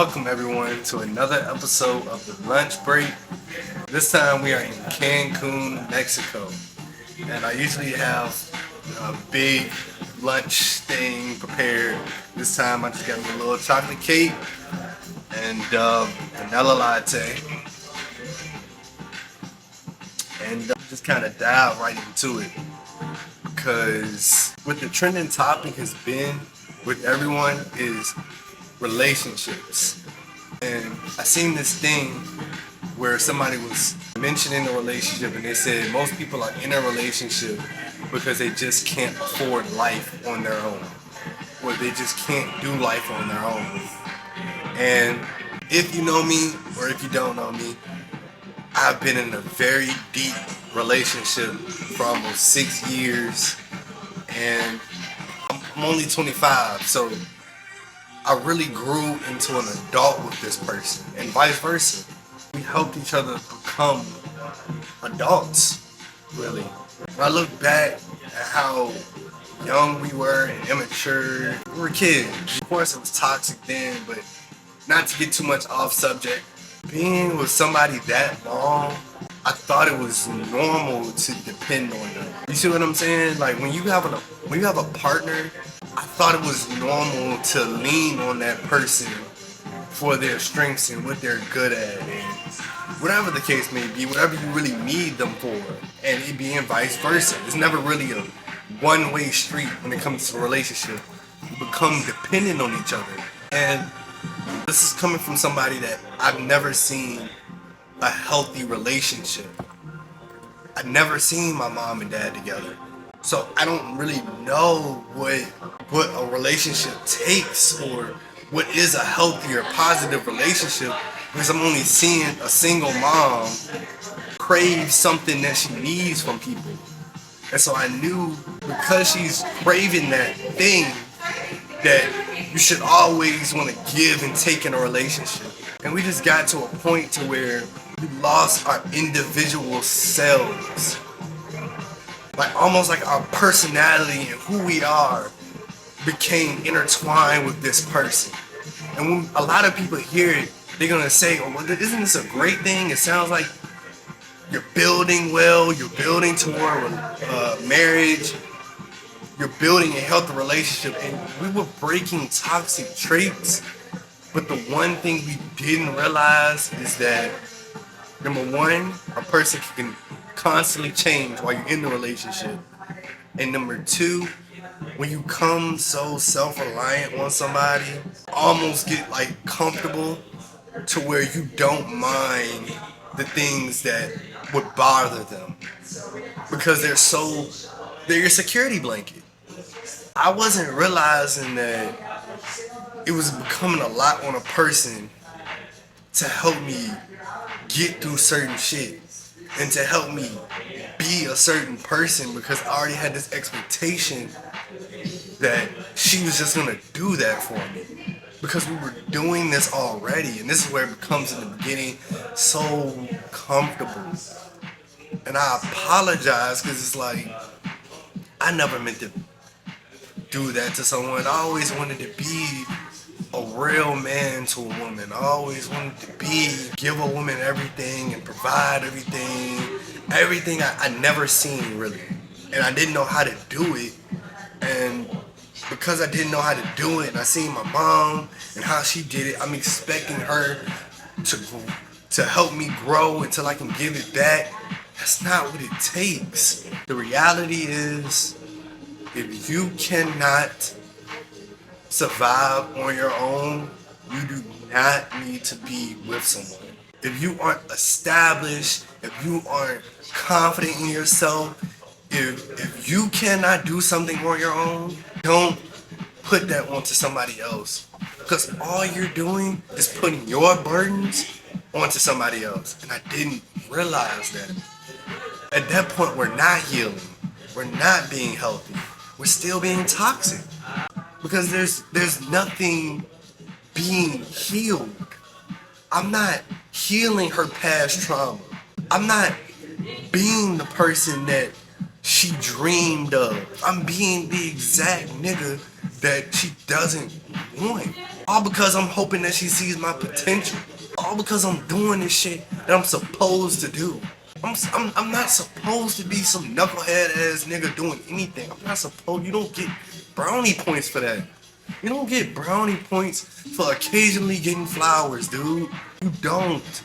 welcome everyone to another episode of the Lunch Break. This time we are in Cancun, Mexico, and I usually have a big lunch thing prepared. This time I just got me a little chocolate cake and vanilla latte, and just kind of dive right into it, because what the trending topic has been with everyone is relationships. And I seen this thing where somebody was mentioning a relationship and they said most people are in a relationship because they just can't afford life on their own, or they just can't do life on their own. And if you know me or if you don't know me, I've been in a very deep relationship for almost 6 years, and I'm only 25, so I really grew into an adult with this person, and vice versa. We helped each other become adults, really. When I look back at how young we were and immature, we were kids. Of course it was toxic then, but not to get too much off subject. Being with somebody that long, I thought it was normal to depend on them. You see what I'm saying? Like when you have a partner, I thought it was normal to lean on that person for their strengths and what they're good at, and whatever the case may be, whatever you really need them for, and it being vice versa. It's never really a one-way street when it comes to a relationship. You become dependent on each other, and this is coming from somebody that I've never seen a healthy relationship. I've never seen my mom and dad together. So I don't really know what a relationship takes, or what is a healthy or positive relationship, because I'm only seeing a single mom crave something that she needs from people. And so I knew, because she's craving that thing, that you should always want to give and take in a relationship. And we just got to a point to where we lost our individual selves. Like almost like our personality and who we are became intertwined with this person. And when a lot of people hear it, they're gonna say, "Oh, well, isn't this a great thing? It sounds like you're building well, you're building toward marriage, you're building a healthy relationship." And we were breaking toxic traits, but the one thing we didn't realize is that, number one, a person can constantly change while you're in the relationship. And number two, when you come so self-reliant on somebody, almost get like comfortable to where you don't mind the things that would bother them, because they're your security blanket. I wasn't realizing that it was becoming a lot on a person to help me get through certain shit and to help me be a certain person, because I already had this expectation that she was just gonna do that for me, because we were doing this already. And this is where it becomes in the beginning so comfortable. And I apologize, because it's like I never meant to do that to someone. I always wanted to be a real man to a woman. I always wanted to give a woman everything and provide everything I never seen really. And I didn't know how to do it. And because I didn't know how to do it, and I seen my mom and how she did it, I'm expecting her to help me grow until I can give it back. That's not what it takes. The reality is, if you cannot survive on your own, you do not need to be with someone. If you aren't established, if you aren't confident in yourself, if you cannot do something on your own, don't put that onto somebody else, because all you're doing is putting your burdens onto somebody else. And I didn't realize that. At that point, we're not healing, we're not being healthy, we're still being toxic, because there's nothing being healed. I'm not healing her past trauma. I'm not being the person that she dreamed of. I'm being the exact nigga that she doesn't want. All because I'm hoping that she sees my potential. All because I'm doing this shit that I'm supposed to do. I'm not supposed to be some knucklehead ass nigga doing anything. I'm not supposed. You don't get brownie points for that. You don't get brownie points for occasionally getting flowers, dude. You don't.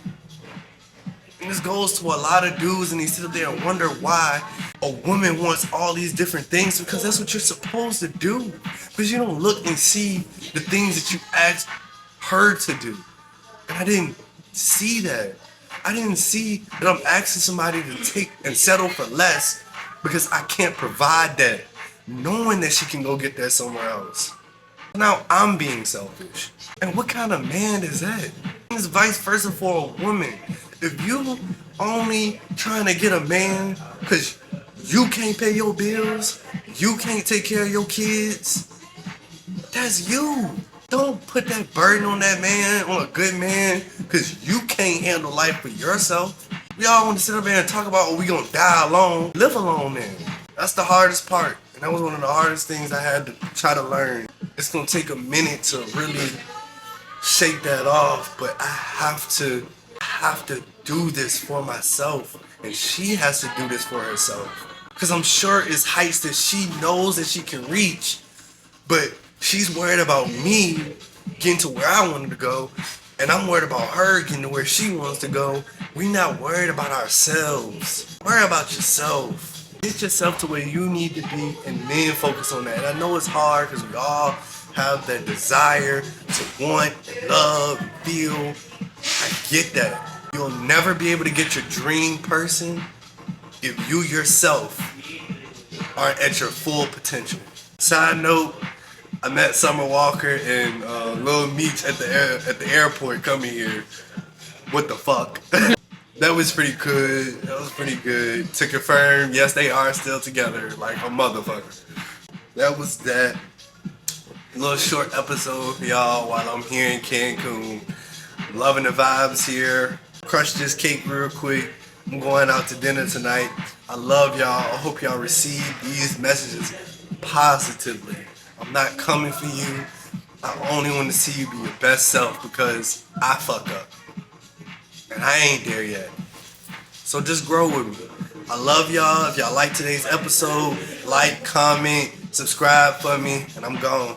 And this goes to a lot of dudes, and they sit up there and wonder why a woman wants all these different things, because that's what you're supposed to do. Because you don't look and see the things that you asked her to do. And I didn't see that. I didn't see that I'm asking somebody to take and settle for less because I can't provide that, knowing that she can go get that somewhere else. Now I'm being selfish. And what kind of man is that? It's vice versa for a woman. If you only trying to get a man because you can't pay your bills, you can't take care of your kids, that's you. Don't put that burden on that man, on a good man, because you can't handle life for yourself. We all want to sit up there and talk about, oh, we gonna die alone. Live alone then. That's the hardest part. And that was one of the hardest things I had to try to learn. It's gonna take a minute to really shake that off, but I have to do this for myself. And she has to do this for herself. Because I'm sure it's heights that she knows that she can reach, but she's worried about me getting to where I wanted to go, and I'm worried about her getting to where she wants to go. We're not worried about ourselves. Worry about yourself. Get yourself to where you need to be, and then focus on that. And I know it's hard because we all have that desire to want, and love, and feel. I get that. You'll never be able to get your dream person if you yourself aren't at your full potential. Side note, I met Summer Walker and Lil Meech at the airport coming here. What the fuck? That was pretty good. That was pretty good. To confirm, yes, they are still together, like a motherfucker. That was that little short episode for y'all while I'm here in Cancun. Loving the vibes here. Crush this cake real quick. I'm going out to dinner tonight. I love y'all. I hope y'all receive these messages positively. I'm not coming for you. I only want to see you be your best self because I fuck up. And I ain't there yet. So just grow with me. I love y'all. If y'all like today's episode, like, comment, subscribe for me, and I'm gone.